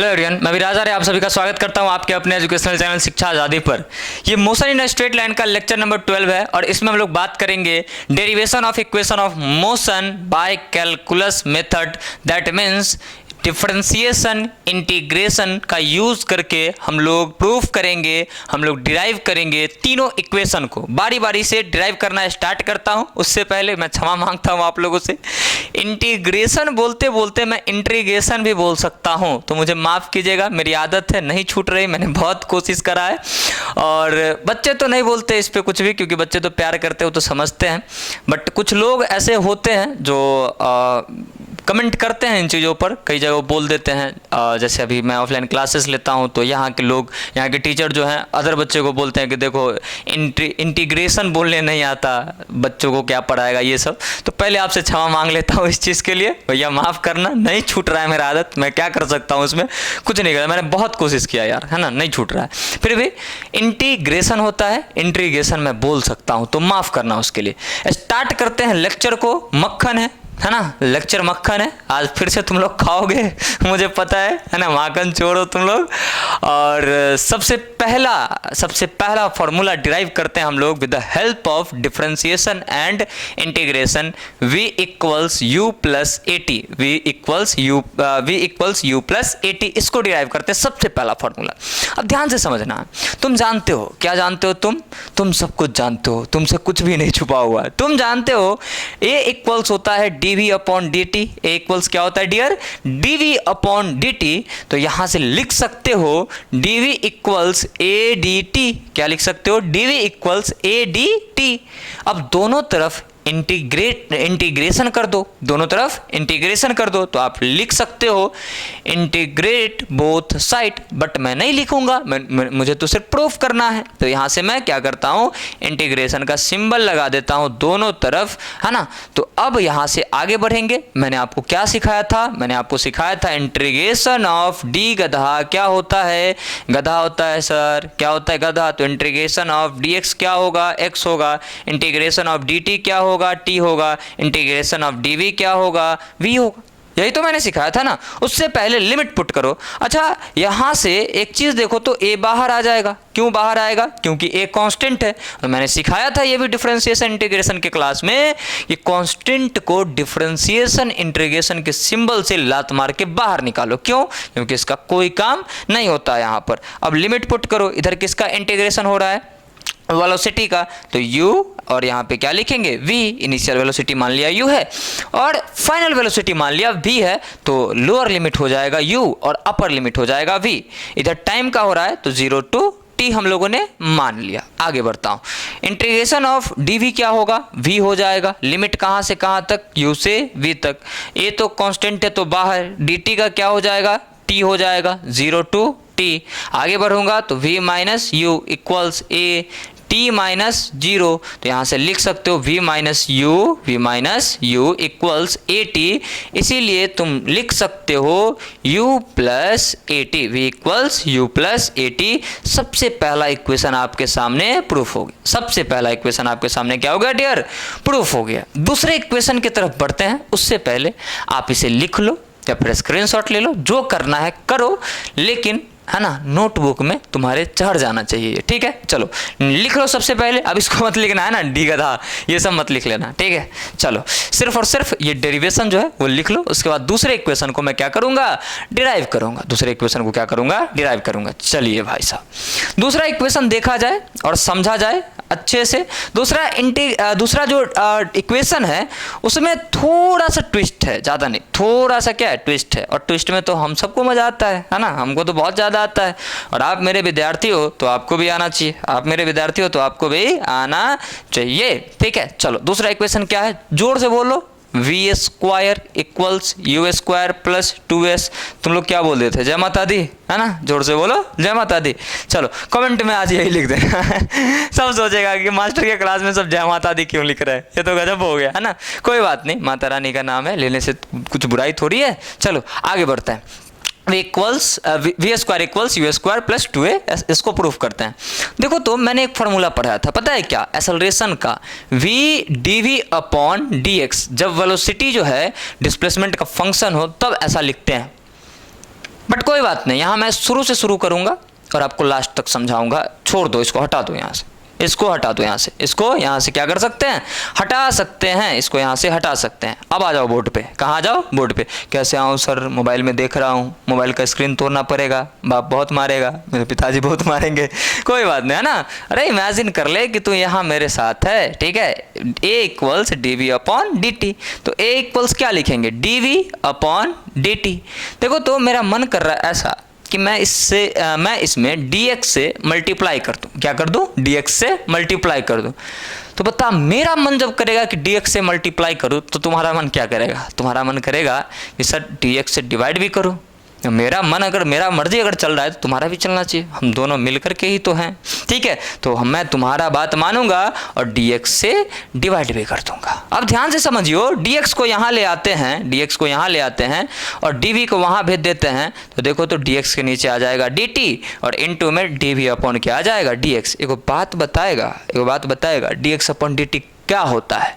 Hello everyone, मैं विराज आर्य आप सभी का स्वागत करता हूं आपके अपने एजुकेशनल चैनल शिक्षा आज़ादी पर। ये मोशन इन स्ट्रेट लाइन का लेक्चर नंबर 12 है और इसमें हम लोग बात करेंगे derivation of equation of motion by calculus method, that means differentiation integration का यूज़ करके हम लोग प्रूफ करेंगे, हम लोग डिराइव करेंगे तीनों इक्वेशन को। बारी बारी से डिराइव करना स्टार्ट करता हूं, उससे पहले मैं क्षमा मांगता हूं आप लोगों से। इंटीग्रेशन बोलते बोलते मैं इंटीग्रेशन भी बोल सकता हूं, तो मुझे माफ़ कीजिएगा, मेरी आदत है, नहीं छूट रही, मैंने बहुत कोशिश करा है। और बच्चे तो नहीं बोलते इस पर कुछ भी, क्योंकि बच्चे तो प्यार करते हो तो समझते हैं, बट कुछ लोग ऐसे होते हैं जो कमेंट करते हैं इन चीज़ों पर, कई जगह बोल देते हैं। जैसे अभी मैं ऑफलाइन क्लासेस लेता हूं तो यहाँ के लोग, यहाँ के टीचर जो हैं अदर बच्चे को बोलते हैं कि देखो इंटीग्रेशन बोलने नहीं आता, बच्चों को क्या पढ़ाएगा ये सब। तो पहले आपसे क्षमा मांग लेता हूँ इस चीज़ के लिए, भैया माफ़ करना, नहीं छूट रहा है मेरा आदत, मैं क्या कर सकता हूँ इसमें, कुछ नहीं कर, मैंने बहुत कोशिश किया यार, है ना, नहीं छूट रहा है। फिर भी इंटीग्रेशन होता है, इंटीग्रेशन मैं बोल सकता हूँ, तो माफ़ करना उसके लिए। स्टार्ट करते हैं लेक्चर को। मक्खन है ना, लेक्चर मक्खन है, आज फिर से तुम लोग खाओगे मुझे पता है ना, माखन चोर हो तुम लोग। और सबसे पहला फॉर्मूला डिराइव करते हैं हम लोग with the help of differentiation and integration. v equals u plus A T, v equals u plus A T, इसको डिराइव करते हैं सबसे पहला फॉर्मूला। अब ध्यान से समझना, तुम जानते हो, क्या जानते हो तुम सब कुछ जानते हो, तुमसे कुछ भी नहीं छुपा हुआ है। तुम जानते हो a इक्वल्स होता है dv अपॉन dt। ए इक्वल्स क्या होता है डियर, dv अपॉन dt। तो यहां से लिख सकते हो dv इक्वल्स a dt। क्या लिख सकते हो, dv इक्वल्स a dt। अब दोनों तरफ इंटीग्रेशन कर दो, दोनों तरफ इंटीग्रेशन कर दो, तो आप लिख सकते हो इंटीग्रेट बोथ साइड। बट मैं नहीं लिखूंगा, मुझे तो सिर्फ प्रूफ करना है, तो यहां से मैं क्या करता हूं, इंटीग्रेशन का सिंबल लगा देता हूं दोनों तरफ, है ना। तो अब यहां से आगे बढ़ेंगे। मैंने आपको क्या सिखाया था, मैंने आपको सिखाया था इंटीग्रेशन ऑफ डी गधा क्या होता है, गधा होता है सर, क्या होता है गधा। तो इंटीग्रेशन ऑफ dx क्या होगा, x होगा। इंटीग्रेशन ऑफ dt क्या होगा, t होगा। इंटीग्रेशन ऑफ dv क्या होगा, v होगा। यही तो मैंने सिखाया था ना। उससे पहले लिमिट पुट करो। अच्छा, यहां से एक चीज देखो तो a बाहर आ जाएगा। क्यों बाहर आएगा, क्योंकि a कांस्टेंट है। और मैंने सिखाया था ये भी डिफरेंशिएशन इंटीग्रेशन के क्लास में, कि कांस्टेंट को डिफरेंशिएशन इंटीग्रेशन के सिंबल से लात मार के बाहर निकालो। क्यों, क्योंकि इसका कोई काम नहीं होता है यहां पर। अब लिमिट पुट करो, इधर किसका इंटीग्रेशन हो रहा है, वेलोसिटी का, तो u, और यहाँ पे क्या लिखेंगे v। इनिशियल वेलोसिटी मान लिया u है और फाइनल वेलोसिटी मान लिया v है, तो लोअर लिमिट हो जाएगा u और अपर लिमिट हो जाएगा v। इधर टाइम का हो रहा है तो 0 to t हम लोगों ने मान लिया। आगे बढ़ता हूँ, इंटीग्रेशन ऑफ dv क्या होगा, v हो जाएगा। लिमिट कहाँ से कहाँ तक, u से v तक। a तो कांस्टेंट है तो बाहर, dt का क्या हो जाएगा, t हो जाएगा 0 to t। आगे बढ़ूंगा तो v minus u equals a t minus 0। तो यहाँ से लिख सकते हो v minus u equals A T. इसीलिए तुम लिख सकते हो u plus A T, v equals u plus A T. सबसे पहला इक्वेशन आपके सामने प्रूफ हो गया। सबसे पहला इक्वेशन आपके सामने क्या हो गया डियर, प्रूफ हो गया। दूसरे इक्वेशन की तरफ बढ़ते हैं, उससे पहले आप इसे लिख लो या फिर स्क्रीनशॉट ले लो, जो करना है करो, लेकिन है ना नोटबुक में तुम्हारे चढ़ जाना चाहिए, ठीक है। चलो लिख लो सबसे पहले। अब इसको मत लिखना है ना, डी गधा ये सब मत लिख लेना, ठीक है। चलो सिर्फ और सिर्फ ये डेरिवेशन जो है वो लिख लो। उसके बाद दूसरे इक्वेशन को मैं क्या करूंगा, डिराइव करूंगा। दूसरे इक्वेशन को क्या करूंगा, डिराइव करूंगा। चलिए भाई साहब, दूसरा इक्वेशन देखा जाए और समझा जाए अच्छे से। दूसरा जो इक्वेशन है उसमें थोड़ा सा ट्विस्ट है, ज़्यादा नहीं, थोड़ा सा क्या है, ट्विस्ट है। और ट्विस्ट में तो हम सबको मज़ा आता है ना, हमको तो बहुत ज़्यादा आता है। और आप मेरे विद्यार्थी हो तो आपको भी आना चाहिए, आप मेरे विद्यार्थी हो तो आपको भी आना चाहिए, ठीक है। चलो दूसरा इक्वेशन क्या है, जोर से बोलो, v square equals u square plus 2s। तुम लोग क्या बोल रहे थे, जय माता दी, है ना, जोर से बोलो जय माता दी। चलो कमेंट में आज यही लिख देना सब सोचेगा कि मास्टर के क्लास में सब जय माता दी क्यों लिख रहे हैं, ये तो गजब हो गया, है ना। कोई बात नहीं, माता रानी का नाम है, लेने से कुछ बुराई थोड़ी है। चलो आगे बढ़ते हैं। V square equals u square plus 2a, इसको प्रूफ करते हैं। देखो तो मैंने एक फॉर्मूला पढ़ाया था, पता है क्या, एक्सेलरेशन का, v dv अपॉन dx। जब वेलोसिटी जो है डिस्प्लेसमेंट का फंक्शन हो तब ऐसा लिखते हैं, बट कोई बात नहीं, यहाँ मैं शुरू से शुरू करूँगा और आपको लास्ट तक समझाऊंगा। छोड़ दो इसको, हटा दो यहाँ से, इसको हटा दो यहाँ से, इसको यहाँ से क्या कर सकते हैं, हटा सकते हैं, इसको यहाँ से हटा सकते हैं। अब आ जाओ बोर्ड पे। कहाँ आ जाओ, बोर्ड पे। कैसे आऊँ सर, मोबाइल में देख रहा हूँ, मोबाइल का स्क्रीन तोड़ना पड़ेगा, बाप बहुत मारेगा, मेरे पिताजी बहुत मारेंगे। कोई बात नहीं है ना। अरे इमेजिन कर ले कि तू यहाँ मेरे साथ है, ठीक है। ए इक्वल्स dv अपॉन dt, तो ए इक्वल्स क्या लिखेंगे, dv अपॉन dt। देखो तो मेरा मन कर रहा है ऐसा कि मैं इसमें dx से मल्टीप्लाई कर दूं। क्या कर दूं, dx से मल्टीप्लाई कर दूं। तो बता, मेरा मन जब करेगा कि dx से मल्टीप्लाई करूं, तो तुम्हारा मन क्या करेगा, तुम्हारा मन करेगा कि सर dx से डिवाइड भी करूं। मेरा मन अगर, मेरा मर्जी अगर चल रहा है तो तुम्हारा भी चलना चाहिए, हम दोनों मिल करके ही तो हैं, ठीक है। तो मैं तुम्हारा बात मानूंगा और dx से डिवाइड भी कर दूंगा। अब ध्यान से समझियो, dx को यहाँ ले आते हैं, dx को यहाँ ले आते हैं और dv को वहाँ भेज देते हैं, तो देखो तो dx के नीचे आ जाएगा dt और इनटू में dv अपॉन क्या आ जाएगा, dx। एक बात बताएगा dx अपॉन dt क्या होता है,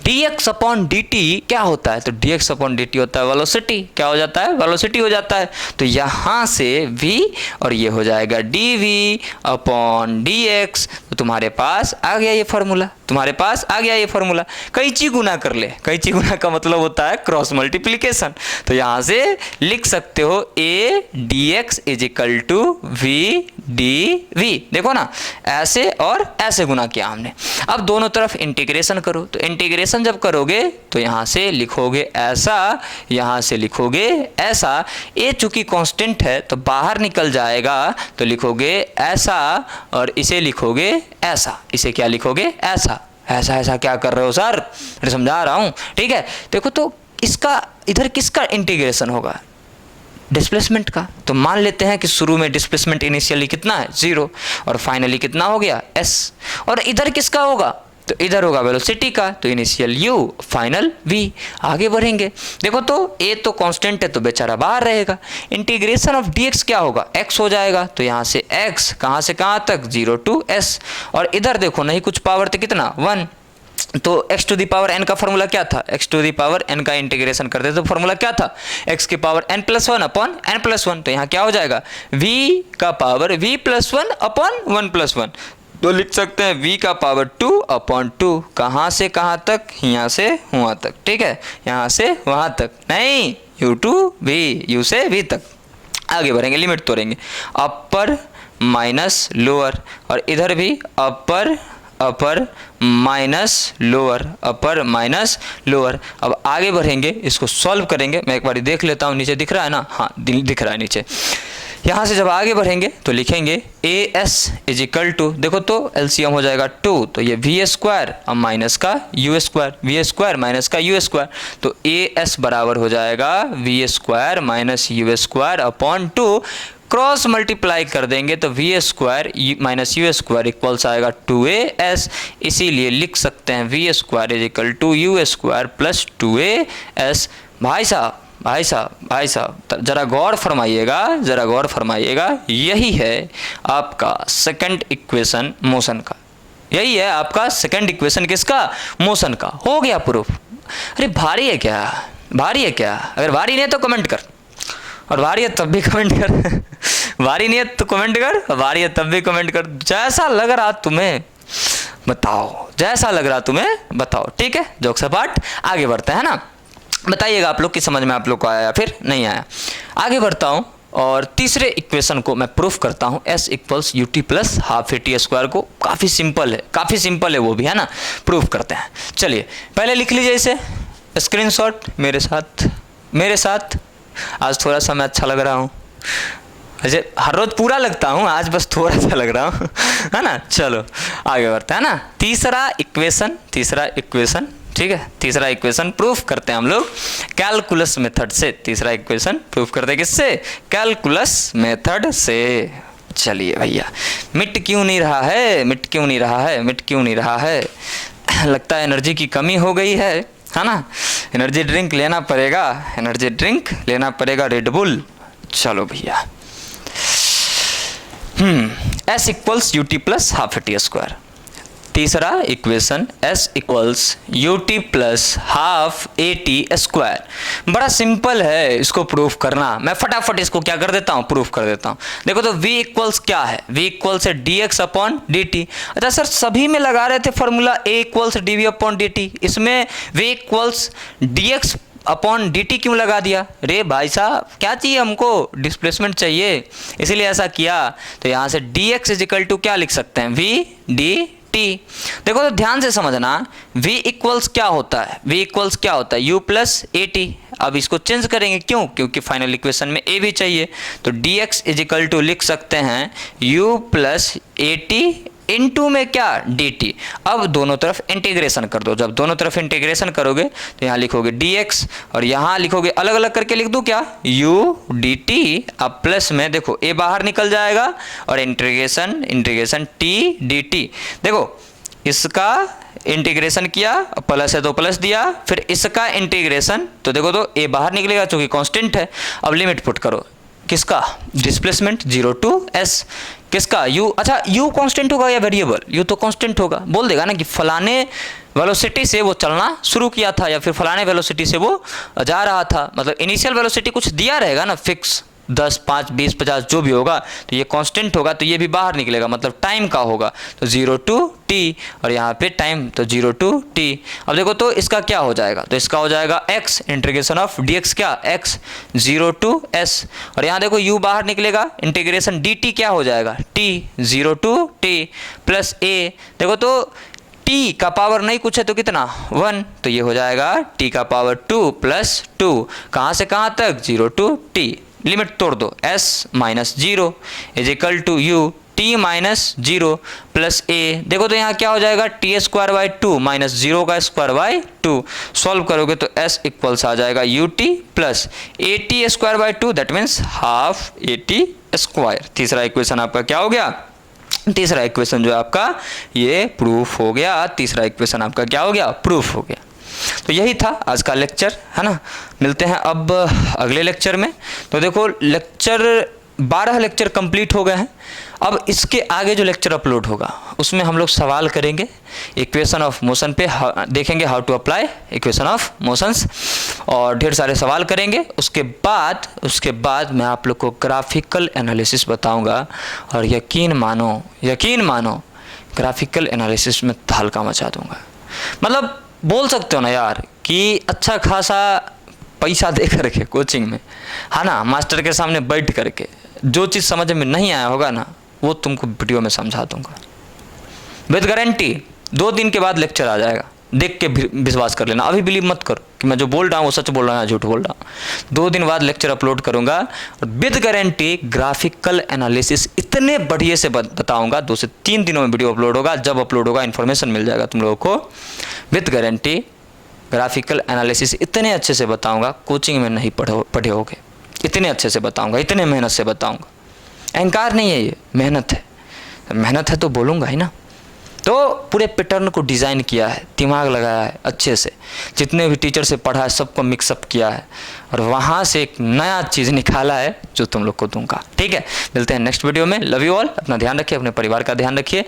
dx अपॉन dt क्या होता है, तो dx अपॉन dt होता है वेलोसिटी। क्या हो जाता है, वेलोसिटी हो जाता है। तो यहाँ से v और ये हो जाएगा dv अपॉन dx। तो तुम्हारे पास आ गया ये फॉर्मूला, तुम्हारे पास आ गया ये फॉर्मूला। कैंची गुना कर ले, कैंची गुना का मतलब होता है क्रॉस मल्टीप्लिकेशन। तो यहाँ से लिख सकते हो a dx is equal to v dv। देखो ना, ऐसे और ऐसे गुना किया हमने। अब दोनों तरफ इंटीग्रेशन करो, तो इंटीग्रेशन जब करोगे तो यहाँ से लिखोगे ऐसा, यहाँ से लिखोगे ऐसा। a चूंकि कांस्टेंट है तो बाहर निकल जाएगा, तो लिखोगे ऐसा और इसे लिखोगे ऐसा। इसे क्या लिखोगे, ऐसा। ऐसा क्या कर रहे हो सर, मैं समझा रहा हूँ, ठीक है। देखो तो इसका इधर किसका इंटीग्रेशन होगा, डिस्प्लेसमेंट का। तो मान लेते हैं कि शुरू में डिस्प्लेसमेंट इनिशियली कितना है, 0, और फाइनली कितना हो गया, s। और इधर किसका होगा, तो इधर होगा वेलोसिटी का, तो इनिशियल u फाइनल v। आगे बढ़ेंगे, देखो तो a तो कांस्टेंट है तो बेचारा बाहर रहेगा। इंटीग्रेशन ऑफ dx क्या होगा, x हो जाएगा। तो यहाँ से x कहाँ से कहाँ तक, 0 to s। और इधर देखो नहीं कुछ पावर तो कितना, 1। तो x to the power n का फॉर्मूला क्या था, x to the power n का इंटीग्रेशन करते तो फॉर्मूला क्या था, x की power n plus 1 upon n plus 1। तो यहाँ क्या हो जाएगा, v का power v plus 1 upon 1 plus 1। तो लिख सकते हैं v का पावर 2 अपॉन 2। कहाँ से कहाँ तक, यहाँ से वहाँ तक, ठीक है। यहाँ से वहाँ तक नहीं, u टू v, u से v तक। आगे बढ़ेंगे, लिमिट तोड़ेंगे, अपर माइनस लोअर, और इधर भी अपर माइनस लोअर, अपर माइनस लोअर। अब आगे बढ़ेंगे, इसको सॉल्व करेंगे। मैं एक बार देख लेता हूँ, नीचे दिख रहा है ना, हाँ दिख रहा है नीचे। यहाँ से जब आगे बढ़ेंगे तो लिखेंगे as इज इक्वल टू, देखो तो एलसीएम हो जाएगा 2, तो ये वी स्क्वायर और माइनस का u square, v square minus का यू स्क्वायर। तो as बराबर हो जाएगा v square minus u square upon 2। Cross multiply कर देंगे तो v square minus u square equals आएगा 2as। इसीलिए लिख सकते हैं v square is equal to u square plus 2as। भाई साहब जरा गौर फरमाइएगा, यही है आपका सेकंड इक्वेशन मोशन का, यही है आपका सेकंड इक्वेशन किसका, मोशन का। हो गया प्रूफ। अरे भारी है क्या, अगर भारी नहीं है तो कमेंट कर, और भारी है तब भी कमेंट कर भारी नहीं है तो कमेंट कर, भारी है तब भी कमेंट कर। जैसा लग रहा तुम्हें बताओ, ठीक है। जोक्स अपार्ट, आगे बढ़ते हैं ना। बताइएगा आप लोग की समझ में आप लोग को आया या फिर नहीं आया। आगे बढ़ता हूँ और तीसरे इक्वेशन को मैं प्रूफ करता हूँ, s equals u t plus half a t square को। काफ़ी सिंपल है वो भी, है ना। प्रूफ करते हैं, चलिए पहले लिख लीजिए इसे, स्क्रीनशॉट मेरे साथ। आज थोड़ा सा मैं अच्छा लग रहा हूँ, अजय हर रोज पूरा लगता हूँ, आज बस थोड़ा सा लग रहा हूँ, है ना। चलो आगे बढ़ते हैं ना। तीसरा इक्वेशन, ठीक है। तीसरा इक्वेशन प्रूफ करते हैं हम लोग कैलकुलस मेथड से। तीसरा इक्वेशन प्रूफ करते हैं किससे, कैलकुलस मेथड से। चलिए भैया, मिट क्यों नहीं रहा है, लगता है एनर्जी की कमी हो गई है ना। एनर्जी ड्रिंक लेना पड़ेगा रेड बुल। चलो भैया, s equals u t plus half a t square. तीसरा equation s equals u t plus half a t square. बड़ा सिंपल है इसको प्रूफ करना, मैं फटाफट इसको क्या कर देता हूँ, प्रूफ कर देता हूँ। देखो तो v इक्वल्स क्या है, v इक्वल्स है dx अपॉन dt। अच्छा सर सभी में लगा रहे थे formula a equals dv upon dt, इसमें v equals dx upon dt क्यों लगा दिया? रे भाई साहब क्या चाहिए हमको, डिस्प्लेसमेंट चाहिए, इसीलिए ऐसा किया। तो यहाँ से dx इज इक्वल टू क्या लिख सकते हैं, v dt। देखो तो ध्यान से समझना, v इक्वल्स क्या होता है, v इक्वल्स क्या होता है, u प्लस ए टी। अब इसको चेंज करेंगे, क्यों? क्योंकि फाइनल इक्वेशन में a भी चाहिए, तो dx इज इक्वल टू लिख सकते हैं u plus A T into में क्या, dt। अब दोनों तरफ इंटीग्रेशन कर दो, जब दोनों तरफ इंटीग्रेशन करोगे तो यहाँ लिखोगे dx और यहाँ लिखोगे अलग अलग करके लिख दूँ क्या, u dt। अब प्लस में देखो a बाहर निकल जाएगा और इंटीग्रेशन t dt। देखो इसका इंटीग्रेशन किया, प्लस है तो प्लस दिया, फिर इसका इंटीग्रेशन, तो देखो तो a बाहर निकलेगा चूंकि कांस्टेंट है। अब लिमिट पुट करो, किसका, डिस्प्लेसमेंट 0 टू s, किसका u, अच्छा u कांस्टेंट होगा या वेरिएबल, u तो कांस्टेंट होगा, बोल देगा ना कि फलाने वेलोसिटी से वो चलना शुरू किया था या फिर फलाने वेलोसिटी से वो जा रहा था, मतलब इनिशियल वेलोसिटी कुछ दिया रहेगा ना फिक्स, 10, 5, 20, 50 जो भी होगा, तो ये कांस्टेंट होगा, तो ये भी बाहर निकलेगा, मतलब टाइम का होगा, तो 0 टू t और यहाँ पे टाइम तो 0 टू t। अब देखो तो इसका क्या हो जाएगा, तो इसका हो जाएगा x इंटीग्रेशन ऑफ dx क्या, x 0 टू s, और यहाँ देखो u बाहर निकलेगा, इंटीग्रेशन dt क्या हो जाएगा, t 0 to t plus a। देखो तो t का पावर नहीं कुछ है तो कितना 1, तो ये हो जाएगा t का पावर 2 प्लस 2, कहाँ से कहाँ तक, 0 टू t। लिमिट तोड़ दो, s minus 0 is equal to u t minus 0 plus a। देखो तो यहाँ क्या हो जाएगा, टी स्क्वायर बाई 2 माइनस 0 का स्क्वायर बाई 2। सॉल्व करोगे तो s इक्वल्स आ जाएगा ut plus A t square by 2, that means half a t square. तीसरा इक्वेशन आपका क्या हो गया, तीसरा इक्वेशन जो है आपका ये प्रूफ हो गया, तीसरा इक्वेशन आपका क्या हो गया, प्रूफ हो गया। तो यही था आज का लेक्चर, है ना। मिलते हैं अब अगले लेक्चर में। तो देखो लेक्चर 12 लेक्चर कंप्लीट हो गए हैं। अब इसके आगे जो लेक्चर अपलोड होगा उसमें हम लोग सवाल करेंगे इक्वेशन ऑफ मोशन पे, देखेंगे how to apply equation of motions, और ढेर सारे सवाल करेंगे। उसके बाद मैं आप लोग को ग्राफिकल एनालिसिस बताऊंगा, और यकीन मानो ग्राफिकल एनालिसिस में हल्का मचा दूंगा। मतलब बोल सकते हो ना यार कि अच्छा खासा पैसा दे करके कोचिंग में, है ना, मास्टर के सामने बैठ करके जो चीज़ समझ में नहीं आया होगा ना वो तुमको वीडियो में समझा दूंगा विद गारंटी। 2 दिन के बाद लेक्चर आ जाएगा, देख के विश्वास कर लेना, अभी बिलीव मत करो कि मैं जो बोल रहा हूँ वो सच बोल रहा हूँ या झूठ बोल रहा हूँ। 2 दिन बाद लेक्चर अपलोड करूँगा और विद गारंटी ग्राफिकल एनालिसिस इतने बढ़िया से बताऊँगा। 2 से 3 दिनों में वीडियो अपलोड होगा, जब अपलोड होगा इन्फॉर्मेशन मिल जाएगा तुम लोगों को। विद गारंटी ग्राफिकल एनालिसिस इतने अच्छे से बताऊँगा, कोचिंग में नहीं पढ़े होगे, इतने अच्छे से बताऊँगा, इतने मेहनत से बताऊँगा। अहंकार नहीं है, ये मेहनत है तो बोलूँगा ही ना। तो पूरे पैटर्न को डिज़ाइन किया है, दिमाग लगाया है अच्छे से, जितने भी टीचर से पढ़ा है सबको मिक्सअप किया है, और वहाँ से एक नया चीज़ निकाला है जो तुम लोग को दूंगा। ठीक है, मिलते हैं नेक्स्ट वीडियो में। लव यू ऑल, अपना ध्यान रखिए, अपने परिवार का ध्यान रखिए।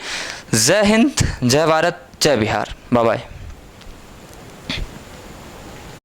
जय हिंद, जय भारत, जय बिहार, बाय बाय।